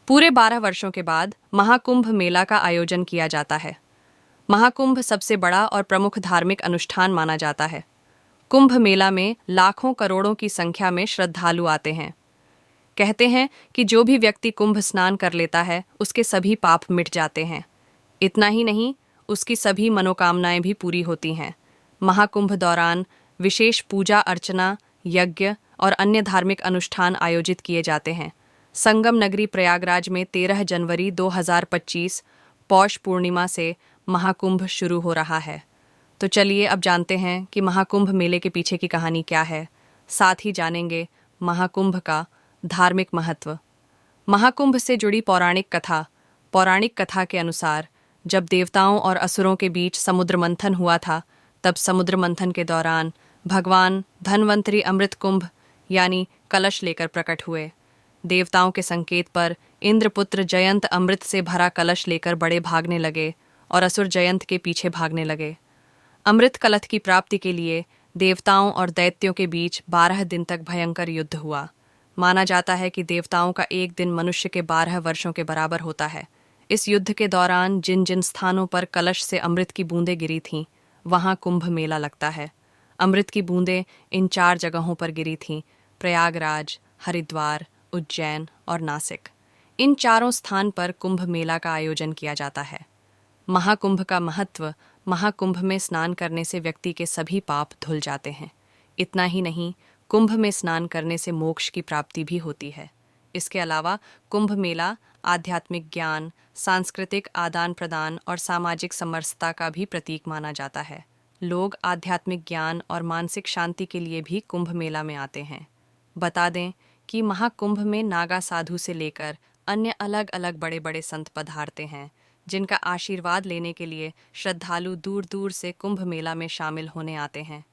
पूरे 12 वर्षों के बाद महाकुंभ मेला का आयोजन किया जाता है। महाकुंभ सबसे बड़ा और प्रमुख धार्मिक अनुष्ठान माना जाता है। कुंभ मेला में लाखों करोड़ों की संख्या में श्रद्धालु आते हैं। कहते हैं कि जो भी व्यक्ति कुंभ स्नान कर लेता है उसके सभी पाप मिट जाते हैं। इतना ही नहीं, उसकी सभी मनोकामनाएं भी पूरी होती हैं। महाकुंभ दौरान विशेष पूजा अर्चना, यज्ञ और अन्य धार्मिक अनुष्ठान आयोजित किए जाते हैं। संगम नगरी प्रयागराज में 13 जनवरी 2025 पौष पूर्णिमा से महाकुंभ शुरू हो रहा है। तो चलिए अब जानते हैं कि महाकुंभ मेले के पीछे की कहानी क्या है। साथ ही जानेंगे महाकुंभ का धार्मिक महत्व। महाकुंभ से जुड़ी पौराणिक कथा के अनुसार जब देवताओं और असुरों के बीच समुद्र मंथन हुआ था, तब समुद्र मंथन के दौरान भगवान धन्वंतरी अमृत कुंभ यानी कलश लेकर प्रकट हुए। देवताओं के संकेत पर इंद्रपुत्र जयंत अमृत से भरा कलश लेकर बड़े भागने लगे और असुर जयंत के पीछे भागने लगे। अमृत कलश की प्राप्ति के लिए देवताओं और दैत्यों के बीच 12 दिन तक भयंकर युद्ध हुआ। माना जाता है कि देवताओं का एक दिन मनुष्य के 12 वर्षों के बराबर होता है। इस युद्ध के दौरान जिन जिन स्थानों पर कलश से अमृत की बूंदें गिरी थीं, वहां कुंभ मेला लगता है। अमृत की बूंदें इन 4 जगहों पर गिरी थीं: प्रयागराज, हरिद्वार, उज्जैन और नासिक। इन चारों स्थान पर कुंभ मेला का आयोजन किया जाता है। महाकुंभ का महत्व: महाकुंभ में स्नान करने से व्यक्ति के सभी पाप धुल जाते हैं। इतना ही नहीं, कुंभ में स्नान करने से मोक्ष की प्राप्ति भी होती है। इसके अलावा कुंभ मेला आध्यात्मिक ज्ञान, सांस्कृतिक आदान प्रदान और सामाजिक समरसता का भी प्रतीक माना जाता है। लोग आध्यात्मिक ज्ञान और मानसिक शांति के लिए भी कुंभ मेला में आते हैं। बता दें कि महाकुंभ में नागा साधु से लेकर अन्य अलग अलग बड़े बड़े संत पधारते हैं, जिनका आशीर्वाद लेने के लिए श्रद्धालु दूर दूर से कुंभ मेला में शामिल होने आते हैं।